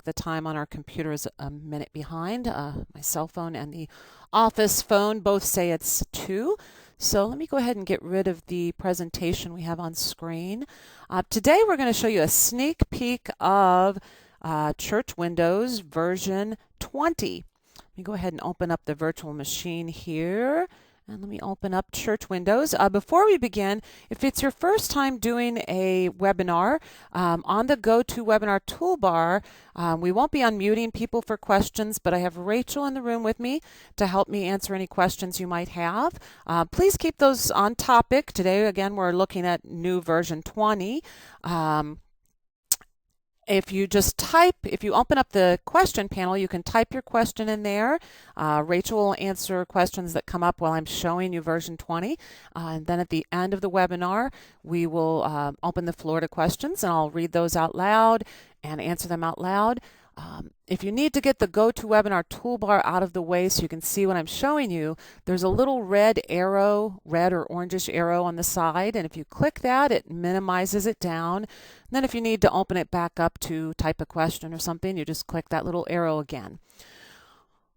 the time on our computer is a minute behind. My cell phone and the office phone both say it's 2. So let me go ahead and get rid of the presentation we have on screen. Today we're going to show you a sneak peek of Church Windows version 20. Let me go ahead and open up the virtual machine here. And let me open up Church Windows. Before we begin, if it's your first time doing a webinar, on the GoToWebinar toolbar, we won't be unmuting people for questions, but I have Rachel in the room with me to help me answer any questions you might have. Please keep those on topic. Today, again, we're looking at new version 20. If you open up the question panel, you can type your question in there. Rachel will answer questions that come up while I'm showing you version 20. And then at the end of the webinar, we will open the floor to questions, and I'll read those out loud and answer them out loud. If you need to get the GoToWebinar toolbar out of the way so you can see what I'm showing you, there's a little red arrow, red or orangish arrow on the side, and if you click that, it minimizes it down. And then if you need to open it back up to type a question or something, you just click that little arrow again.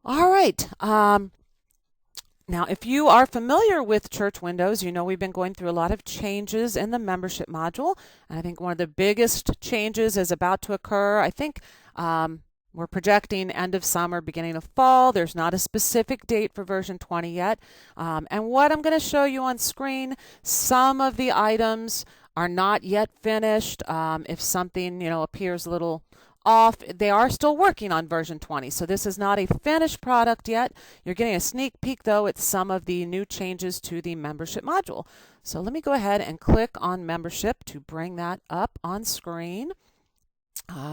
All right. Now, if you are familiar with Church Windows, you know we've been going through a lot of changes in the membership module. And I think one of the biggest changes is about to occur. I think we're projecting end of summer, beginning of fall. There's not a specific date for version 20 yet. And what I'm going to show you on screen, some of the items are not yet finished. If something, appears a little off, they are still working on version 20. So this is not a finished product yet. You're getting a sneak peek, though, at some of the new changes to the membership module. So let me go ahead and click on membership to bring that up on screen.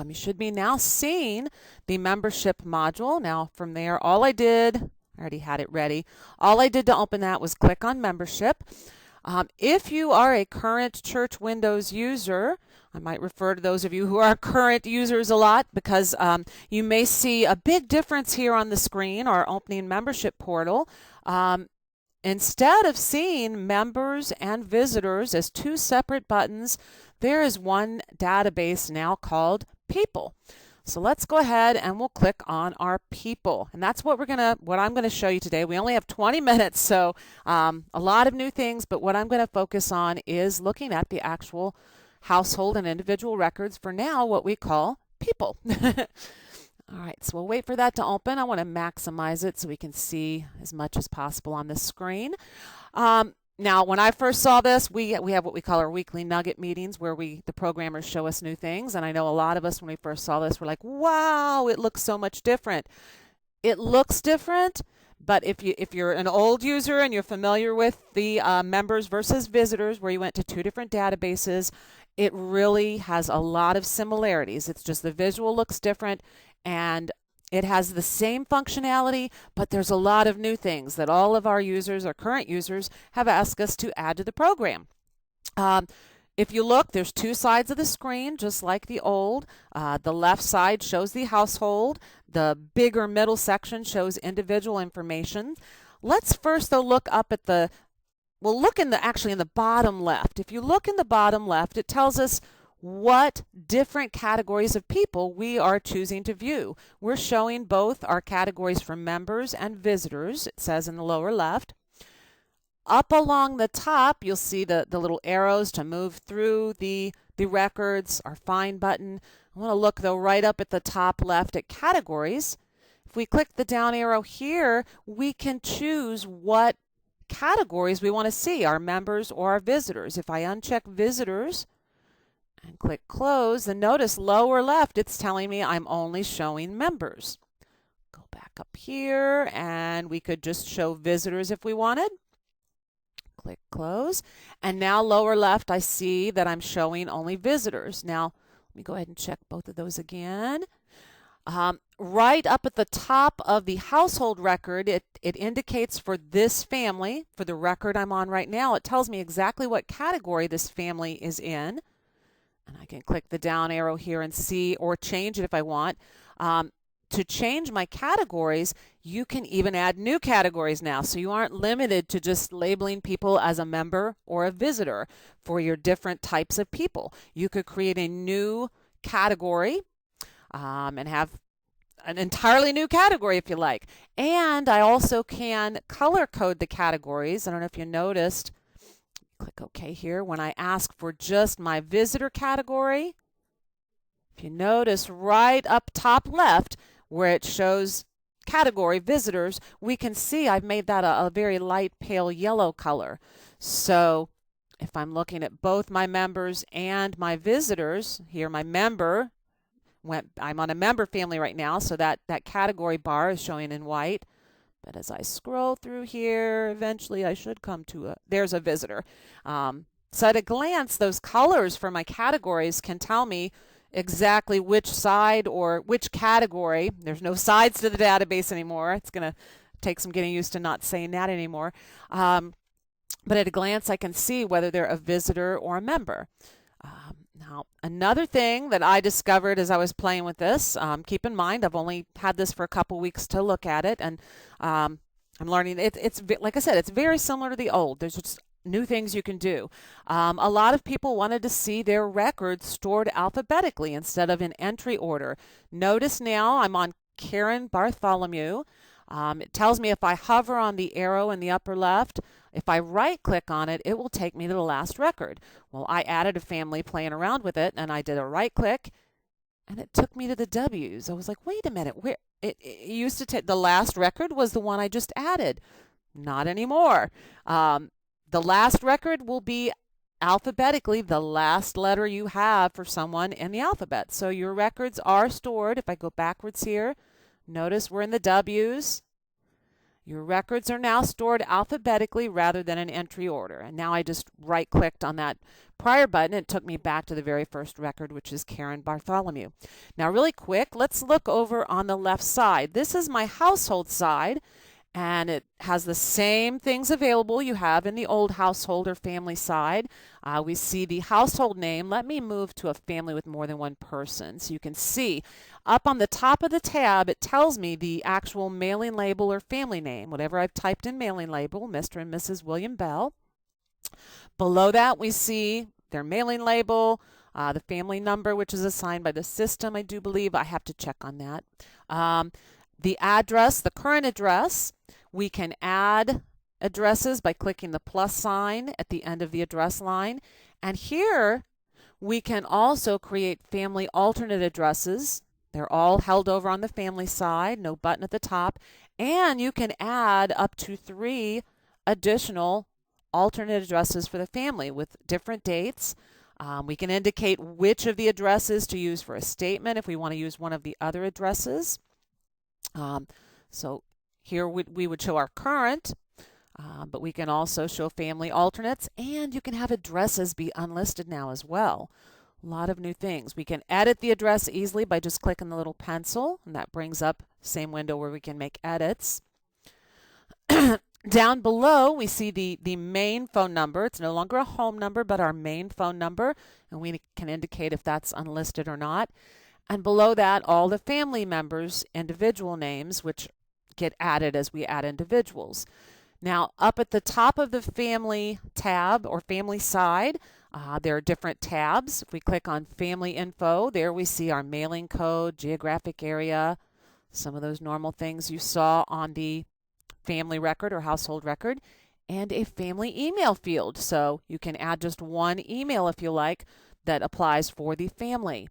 You should be now seeing the membership module. Now from there, I already had it ready. All I did to open that was click on membership. If you are a current Church Windows user, I might refer to those of you who are current users a lot because you may see a big difference here on the screen, our opening membership portal. Instead of seeing members and visitors as 2 separate buttons, there is one database now called People. So let's go ahead and we'll click on our People, and that's what I'm going to show you today. We only have 20 minutes, so a lot of new things, but what I'm going to focus on is looking at the actual household and individual records for now, what we call People. All right, so we'll wait for that to open. I want to maximize it so we can see as much as possible on the screen. Now, when I first saw this, we have what we call our weekly nugget meetings where the programmers show us new things. And I know a lot of us, when we first saw this, were like, wow, it looks so much different. It looks different, but if you're an old user and you're familiar with the members versus visitors, where you went to 2 different databases, it really has a lot of similarities. It's just the visual looks different, and it has the same functionality, but there's a lot of new things that all of our users, our current users, have asked us to add to the program. If you look, there's 2 sides of the screen, just like the old. The left side shows the household. The bigger middle section shows individual information. Let's first, though, look up at actually in the bottom left. If you look in the bottom left, it tells us what different categories of people we are choosing to view. We're showing both our categories for members and visitors, it says in the lower left. Up along the top, you'll see the little arrows to move through the records, our Find button. I want to look, though, right up at the top left at categories. If we click the down arrow here, we can choose what categories we want to see, our members or our visitors. If I uncheck visitors and click close, then notice lower left, it's telling me I'm only showing members. Go back up here, and we could just show visitors if we wanted. Click close, and now lower left, I see that I'm showing only visitors. Now, let me go ahead and check both of those again. Right up at the top of the household record, it indicates for this family, for the record I'm on right now, it tells me exactly what category this family is in. And I can click the down arrow here and see, or change it if I want. To change my categories, you can even add new categories now. So you aren't limited to just labeling people as a member or a visitor for your different types of people. You could create a new category. and have an entirely new category if you like. And I also can color code the categories. I don't know if you noticed. Click OK here. When I ask for just my visitor category, if you notice right up top left where it shows category visitors, we can see I've made that a very light pale yellow color. So if I'm looking at both my members and my visitors, here my member, I'm on a member family right now, so that category bar is showing in white. But as I scroll through here, eventually I should come to there's a visitor. So at a glance, those colors for my categories can tell me exactly which side or which category. There's no sides to the database anymore. It's going to take some getting used to not saying that anymore. But at a glance, I can see whether they're a visitor or a member. Now, another thing that I discovered as I was playing with this, keep in mind, I've only had this for a couple weeks to look at it, and I'm learning. It's like I said, it's very similar to the old. There's just new things you can do. A lot of people wanted to see their records stored alphabetically instead of in entry order. Notice now I'm on Karen Bartholomew. It tells me if I hover on the arrow in the upper left, if I right click on it, it will take me to the last record. Well, I added a family playing around with it, and I did a right click and it took me to the W's. I was like, wait a minute, where it used to take the last record was the one I just added. Not anymore. The last record will be alphabetically the last letter you have for someone in the alphabet. So your records are stored. If I go backwards here, notice we're in the W's. Your records are now stored alphabetically rather than in entry order. And now I just right-clicked on that prior button. It took me back to the very first record, which is Karen Bartholomew. Now, really quick, let's look over on the left side. This is my household side, and it has the same things available you have in the old household or family side. We see the household name. Let me move to a family with more than one person so you can see. Up on the top of the tab, it tells me the actual mailing label or family name, whatever I've typed in mailing label, Mr. and Mrs. William Bell. Below that, we see their mailing label, the family number, which is assigned by the system, I do believe. I have to check on that. The address, the current address. We can add addresses by clicking the plus sign at the end of the address line. And here, we can also create family alternate addresses. They're all held over on the family side, no button at the top. And you can add up to 3 additional alternate addresses for the family with different dates. We can indicate which of the addresses to use for a statement if we want to use one of the other addresses. So here we would show our current, but we can also show family alternates, and you can have addresses be unlisted now as well. A lot of new things. We can edit the address easily by just clicking the little pencil, and that brings up the same window where we can make edits. Down below, we see the main phone number. It's no longer a home number, but our main phone number, and we can indicate if that's unlisted or not. And below that, all the family members' individual names, which get added as we add individuals. Now, up at the top of the family tab or family side, there are different tabs. If we click on family info, there we see our mailing code, geographic area, some of those normal things you saw on the family record or household record, and a family email field. So you can add just one email if you like that applies for the family.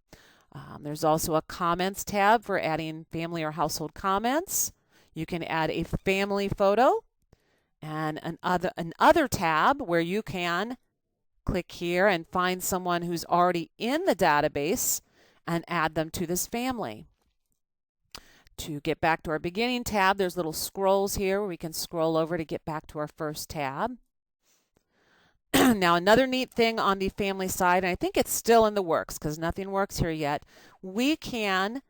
There's also a comments tab for adding family or household comments. You can add a family photo, and an other tab where you can click here and find someone who's already in the database and add them to this family. To get back to our beginning tab, there's little scrolls here where we can scroll over to get back to our first tab. Now, another neat thing on the family side, and I think it's still in the works because nothing works here yet, we can,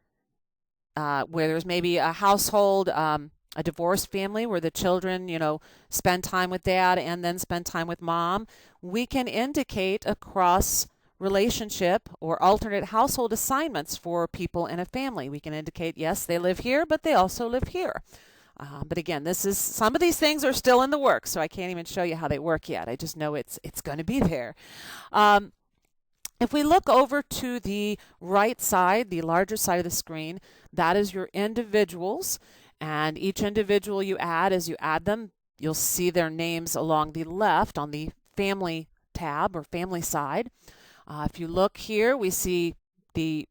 where there's maybe a household, a divorced family where the children, spend time with dad and then spend time with mom, we can indicate a cross relationship or alternate household assignments for people in a family. We can indicate, yes, they live here, but they also live here. But again, some of these things are still in the works, so I can't even show you how they work yet. I just know it's going to be there. If we look over to the right side, the larger side of the screen, that is your individuals. And each individual you add, as you add them, you'll see their names along the left on the family tab or family side. If you look here, we see the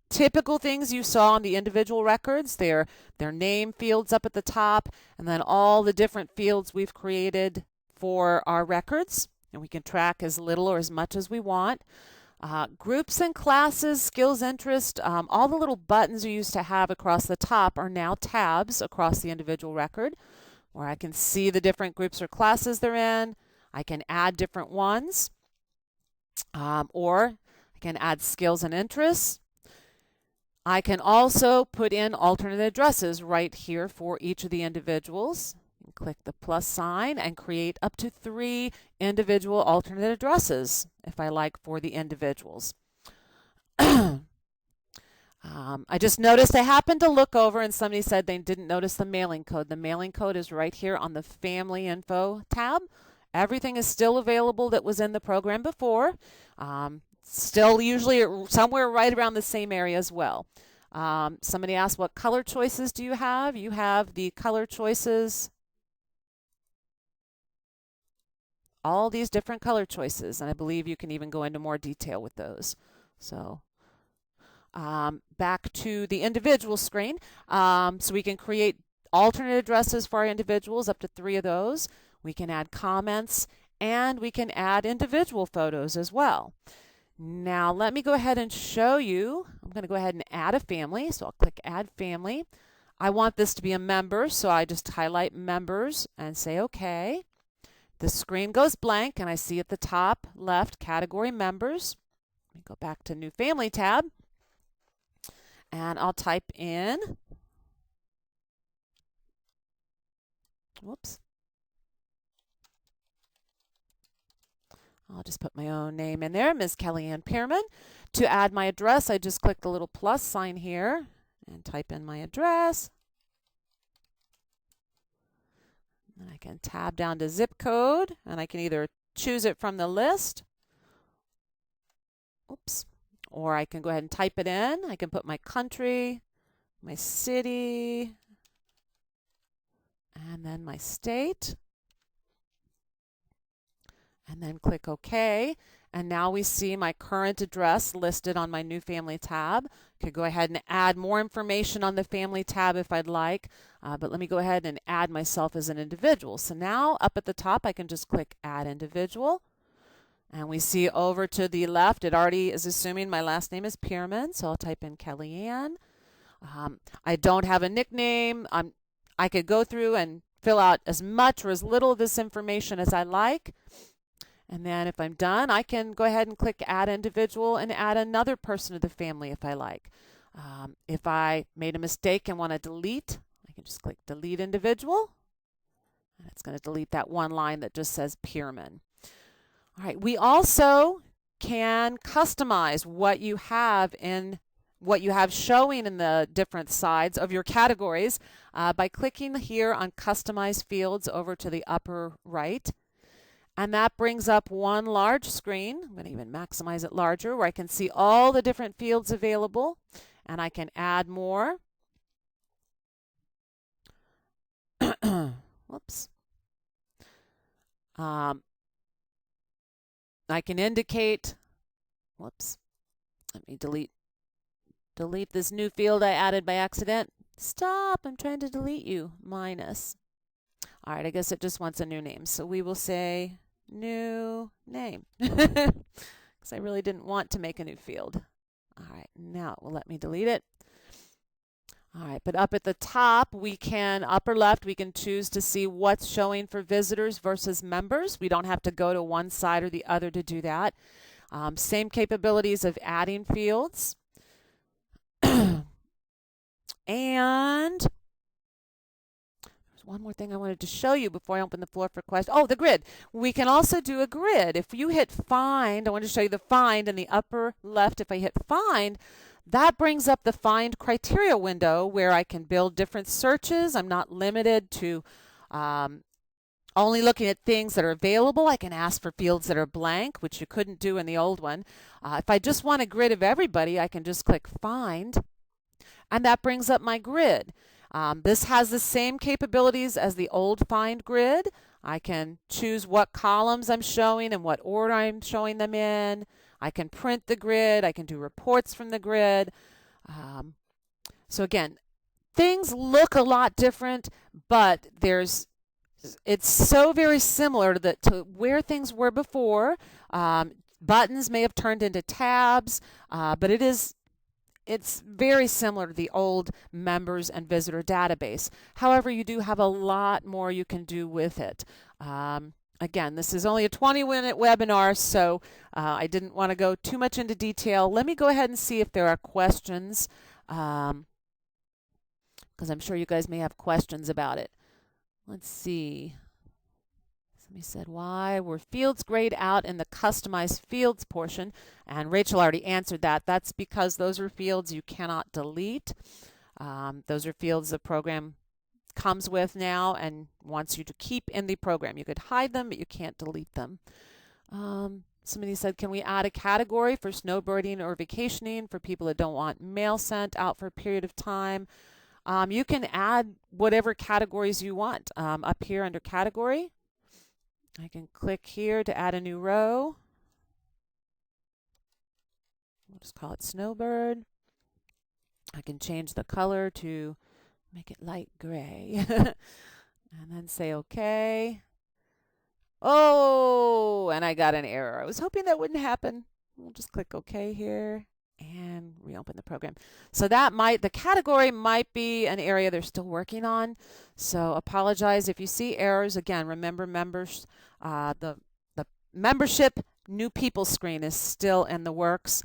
typical things you saw on the individual records, their name fields up at the top, and then all the different fields we've created for our records. And we can track as little or as much as we want. Groups and classes, skills, interest, all the little buttons you used to have across the top are now tabs across the individual record, where I can see the different groups or classes they're in. I can add different ones, or I can add skills and interests. I can also put in alternate addresses right here for each of the individuals. Click the plus sign and create up to 3 individual alternate addresses if I like for the individuals. I just noticed I happened to look over and somebody said they didn't notice the mailing code. The mailing code is right here on the Family Info tab. Everything is still available that was in the program before. Still usually somewhere right around the same area as well. Somebody asked, what color choices do you have? You have the color choices, all these different color choices, and I believe you can even go into more detail with those. So back to the individual screen. So we can create alternate addresses for our individuals, up to 3 of those. We can add comments, and we can add individual photos as well. Now let me go ahead and show you. I'm going to go ahead and add a family, so I'll click Add Family. I want this to be a member, so I just highlight Members and say OK. The screen goes blank, and I see at the top left Category Members. Let me go back to New Family tab, and I'll type in, whoops, I'll just put my own name in there, Ms. Kellyanne Pearman. To add my address, I just click the little plus sign here and type in my address. And I can tab down to zip code, and I can either choose it from the list, oops, or I can go ahead and type it in. I can put my country, my city, and then my state. And then click OK. And now we see my current address listed on my New Family tab. I could go ahead and add more information on the Family tab if I'd like, but let me go ahead and add myself as an individual. So now up at the top I can just click Add Individual. And we see over to the left it already is assuming my last name is Pearman, so I'll type in Kellyanne. I don't have a nickname. I could go through and fill out as much or as little of this information as I like. And then if I'm done, I can go ahead and click Add Individual and add another person to the family if I like. If I made a mistake and want to delete, I can just click Delete Individual. And it's going to delete that one line that just says Pearman. All right, we also can customize what you have showing in the different sides of your categories by clicking here on Customize Fields over to the upper right. And that brings up one large screen. I'm going to even maximize it larger, where I can see all the different fields available, and I can add more. Whoops. I can indicate, whoops, let me delete this new field I added by accident. Stop, I'm trying to delete you, minus. All right, I guess it just wants a new name. So we will say new name, because I really didn't want to make a new field. All right, now it will let me delete it. All right, but up at the top, we can, upper left, we can choose to see what's showing for visitors versus members. We don't have to go to one side or the other to do that. Same capabilities of adding fields. And one more thing I wanted to show you before I open the floor for questions. Oh, the grid. We can also do a grid. If you hit Find, I want to show you the Find in the upper left. If I hit Find, that brings up the Find criteria window where I can build different searches. I'm not limited to only looking at things that are available, I can ask for fields that are blank, which you couldn't do in the old one. If I just want a grid of everybody, I can just click Find, and that brings up my grid. This has the same capabilities as the old Find grid. I can choose what columns I'm showing and what order I'm showing them in. I can print the grid. I can do reports from the grid. So again, things look a lot different, but it's so very similar to where things were before. Buttons may have turned into tabs, but it's very similar to the old members and visitor database. However, you do have a lot more you can do with it. Again, this is only a 20-minute webinar, so I didn't want to go too much into detail. Let me go ahead and see if there are questions, because I'm sure you guys may have questions about it. Let's see. Somebody said, why were fields grayed out in the customized fields portion? And Rachel already answered that. That's because those are fields you cannot delete. Those are fields the program comes with now and wants you to keep in the program. You could hide them, but you can't delete them. Somebody said, can we add a category for snowbirding or vacationing for people that don't want mail sent out for a period of time? You can add whatever categories you want. Up here under category, I can click here to add a new row. We'll just call it snowbird. I can change the color to make it light gray. And then say OK. Oh, and I got an error. I was hoping that wouldn't happen. We'll just click OK here and reopen the program. So the category might be an area they're still working on. So apologize if you see errors. Again, remember members, the membership new people screen is still in the works.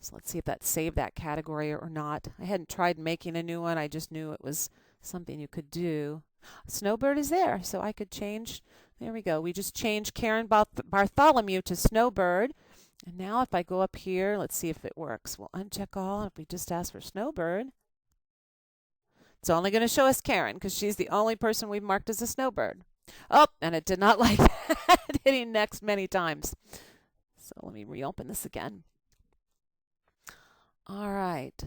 So let's see if that saved that category or not. I hadn't tried making a new one. I just knew it was something you could do. Snowbird is there, so I could change. There we go. We just changed Karen Bartholomew to Snowbird. And now if I go up here, let's see if it works. We'll uncheck all. If we just ask for Snowbird, it's only going to show us Karen because she's the only person we've marked as a Snowbird. Oh, and it did not like that, hitting next many times. So let me reopen this again. All right.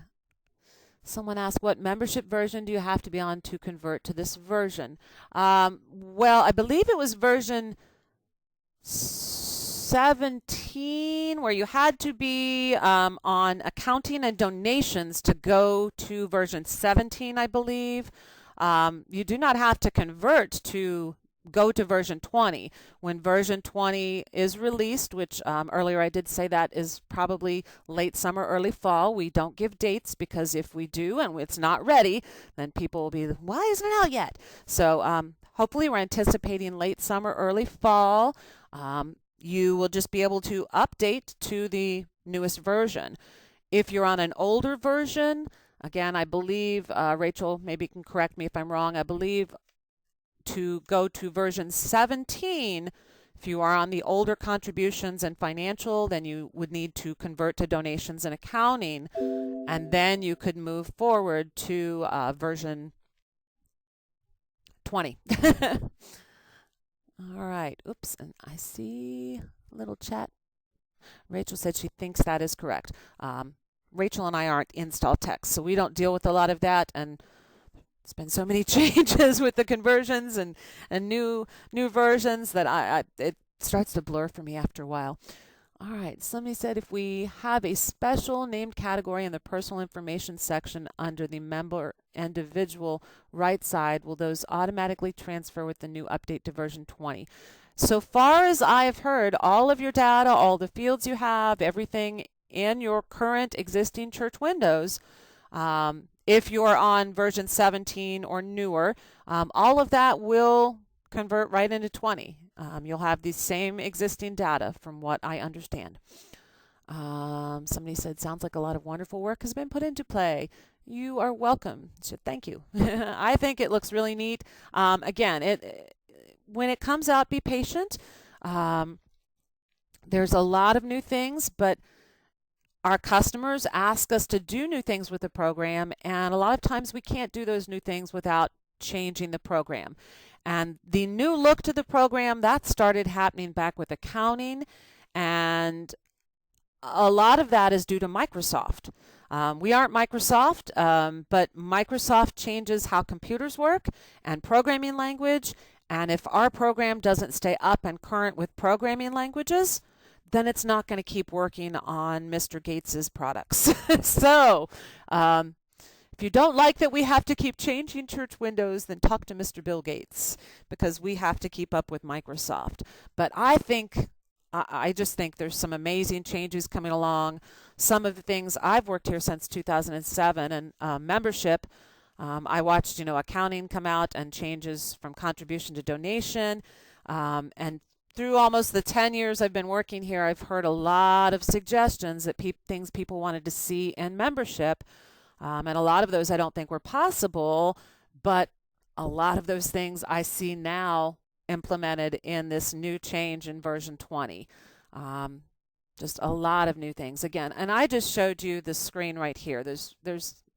Someone asked, what membership version do you have to be on to convert to this version? Well, I believe it was version 17 where you had to be on accounting and donations to go to version 17, I believe. You do not have to convert to go to version 20. When version 20 is released, which earlier I did say that is probably late summer, early fall. We don't give dates because if we do and it's not ready, then people will be, why isn't it out yet? So hopefully we're anticipating late summer, early fall. You will just be able to update to the newest version. If you're on an older version, again, I believe, Rachel maybe can correct me if I'm wrong, I believe to go to version 17, if you are on the older contributions and financial, then you would need to convert to donations and accounting, and then you could move forward to version 20. All right. Oops, and I see a little chat. Rachel said she thinks that is correct. Rachel and I aren't install techs, so we don't deal with a lot of that, and it's been so many changes with the conversions and new versions that it starts to blur for me after a while. All right, somebody said if we have a special named category in the personal information section under the member individual right side, will those automatically transfer with the new update to version 20? So far as I've heard, all of your data, all the fields you have, everything in your current existing church windows, if you're on version 17 or newer, all of that will convert right into 20. You'll have the same existing data from what I understand. Somebody said, sounds like a lot of wonderful work has been put into play. You are welcome. So thank you. I think it looks really neat. Again, when it comes out, be patient. There's a lot of new things, but our customers ask us to do new things with the program, and a lot of times we can't do those new things without changing the program. And the new look to the program, that started happening back with accounting, and a lot of that is due to Microsoft. We aren't Microsoft, but Microsoft changes how computers work and programming language, and if our program doesn't stay up and current with programming languages, then it's not going to keep working on Mr. Gates's products. So, if you don't like that we have to keep changing church windows, then talk to Mr. Bill Gates, because we have to keep up with Microsoft. But I just think there's some amazing changes coming along. Some of the things, I've worked here since 2007, and membership, I watched, accounting come out and changes from contribution to donation, and through almost the 10 years I've been working here, I've heard a lot of suggestions that things people wanted to see in membership, and a lot of those I don't think were possible, but a lot of those things I see now implemented in this new change in version 20. Just a lot of new things again, and I just showed you the screen right here. There's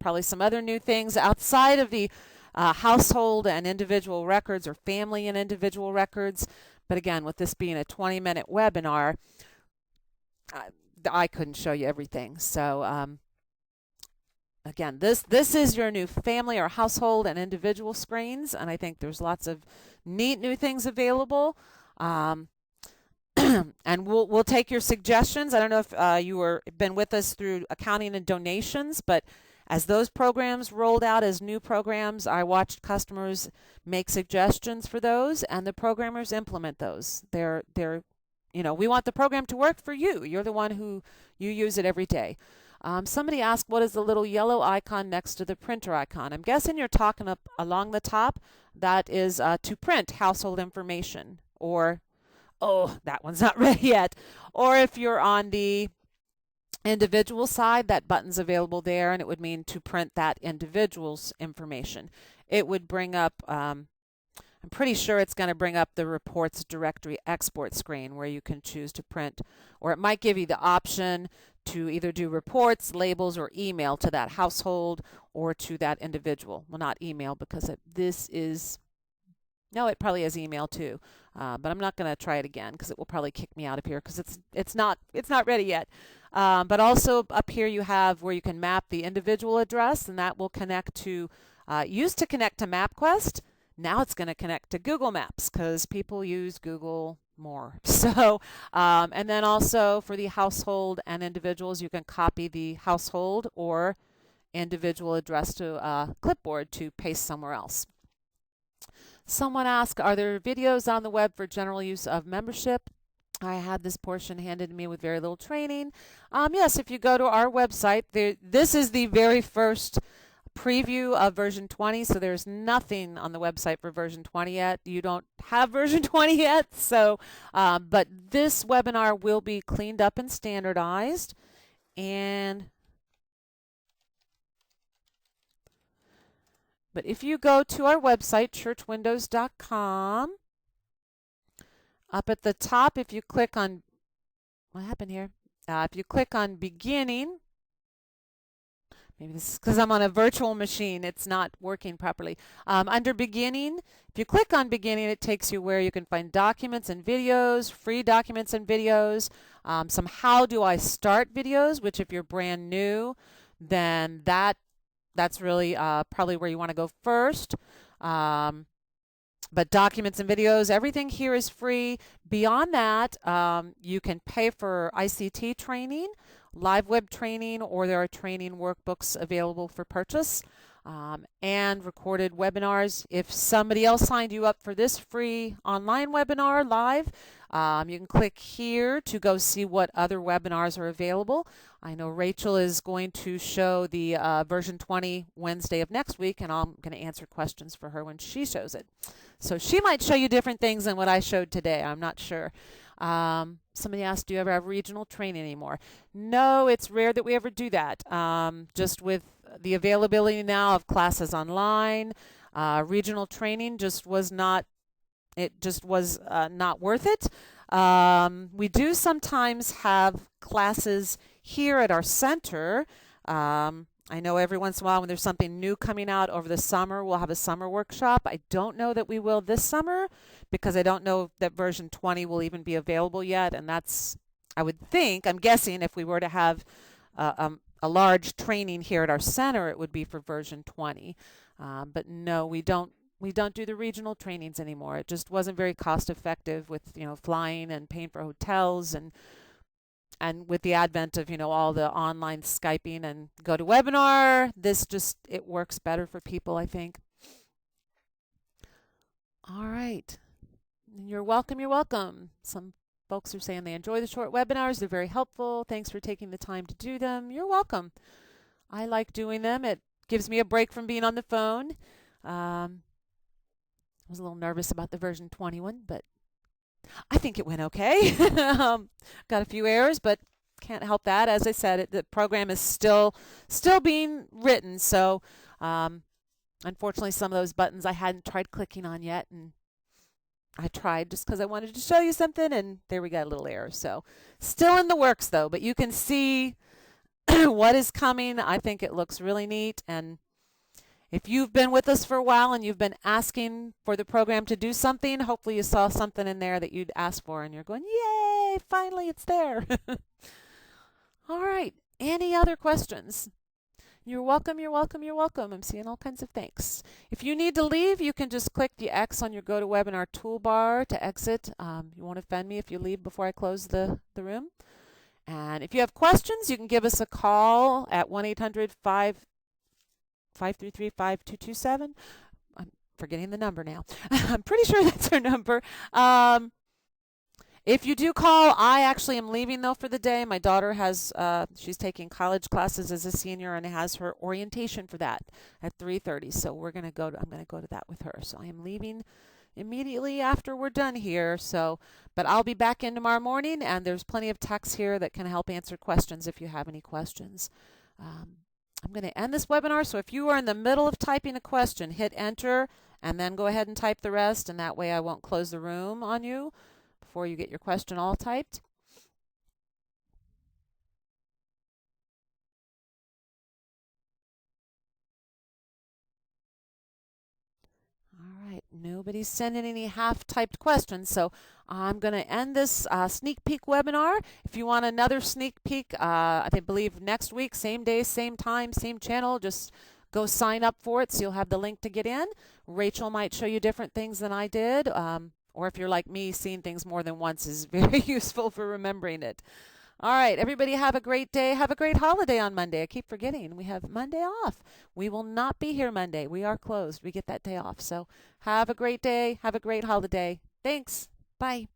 probably some other new things outside of the household and individual records, or family and individual records. But again, with this being a 20-minute webinar, I couldn't show you everything. So again, this is your new family or household and individual screens, and I think there's lots of neat new things available. And we'll take your suggestions. I don't know if you were been with us through accounting and donations, but as those programs rolled out as new programs, I watched customers make suggestions for those, and the programmers implement those. We want the program to work for you. You're the one who you use it every day. Somebody asked, what is the little yellow icon next to the printer icon? I'm guessing you're talking up along the top. That is to print household information, or, oh, that one's not ready yet. Or if you're on the individual side, that button's available there, and it would mean to print that individual's information. It would bring up, I'm pretty sure it's going to bring up the reports directory export screen where you can choose to print, or it might give you the option to either do reports, labels, or email to that household or to that individual. Well, not email, because no, it probably has email too, but I'm not going to try it again because it will probably kick me out of here because it's not ready yet. But also up here you have where you can map the individual address, and that will connect to, used to connect to MapQuest. Now it's going to connect to Google Maps because people use Google more. So, and then also for the household and individuals, you can copy the household or individual address to a clipboard to paste somewhere else. Someone asked, are there videos on the web for general use of membership? I had this portion handed to me with very little training. Yes, if you go to our website, this is the very first preview of version 20, so there's nothing on the website for version 20 yet. You don't have version 20 yet, so but this webinar will be cleaned up and standardized. But if you go to our website, churchwindows.com, up at the top, if you click on, what happened here? If you click on beginning, maybe this is because I'm on a virtual machine, it's not working properly. Under beginning, if you click on beginning, it takes you where you can find documents and videos, free documents and videos, some how do I start videos, which if you're brand new, then that's really probably where you want to go first. But documents and videos, everything here is free. Beyond that, you can pay for ICT training, live web training, or there are training workbooks available for purchase, and recorded webinars. If somebody else signed you up for this free online webinar live, you can click here to go see what other webinars are available. I know Rachel is going to show the version 20 Wednesday of next week, and I'm going to answer questions for her when she shows it. So she might show you different things than what I showed today. I'm not sure. Somebody asked, do you ever have regional training anymore? No, it's rare that we ever do that. Just with the availability now of classes online, regional training just was not, it just was not worth it. We do sometimes have classes here at our center, I know every once in a while when there's something new coming out over the summer, we'll have a summer workshop. I don't know that we will this summer because I don't know that version 20 will even be available yet. And that's, I would think, I'm guessing if we were to have a large training here at our center, it would be for version 20. But no, we don't do the regional trainings anymore. It just wasn't very cost effective with, flying and paying for hotels and with the advent of, all the online Skyping and GoToWebinar, it works better for people, I think. All right. You're welcome. You're welcome. Some folks are saying they enjoy the short webinars. They're very helpful. Thanks for taking the time to do them. You're welcome. I like doing them. It gives me a break from being on the phone. I was a little nervous about the version 21, but I think it went okay. Got a few errors, but can't help that. As I said, the program is still being written, so unfortunately some of those buttons I hadn't tried clicking on yet, and I tried just because I wanted to show you something, and there we got a little error. So still in the works though, but you can see what is coming. I think it looks really neat, and if you've been with us for a while and you've been asking for the program to do something, hopefully you saw something in there that you'd asked for and you're going, yay, finally it's there. All right, any other questions? You're welcome, you're welcome, you're welcome. I'm seeing all kinds of thanks. If you need to leave, you can just click the X on your GoToWebinar toolbar to exit. You won't offend me if you leave before I close the room. And if you have questions, you can give us a call at 1-800-533-5227. I'm forgetting the number now. I'm pretty sure that's our number. If you do call, I actually am leaving though for the day. My daughter she's taking college classes as a senior and has her orientation for that at 3:30. So I'm going to go to that with her. So I am leaving immediately after we're done here. But I'll be back in tomorrow morning, and there's plenty of texts here that can help answer questions if you have any questions. I'm going to end this webinar, so if you are in the middle of typing a question, hit enter and then go ahead and type the rest, and that way I won't close the room on you before you get your question all typed. All right, nobody's sending any half-typed questions, so I'm going to end this sneak peek webinar. If you want another sneak peek, I believe next week, same day, same time, same channel, just go sign up for it so you'll have the link to get in. Rachel might show you different things than I did, or if you're like me, seeing things more than once is very useful for remembering it. All right, everybody have a great day. Have a great holiday on Monday. I keep forgetting we have Monday off. We will not be here Monday. We are closed. We get that day off. So have a great day. Have a great holiday. Thanks. Bye.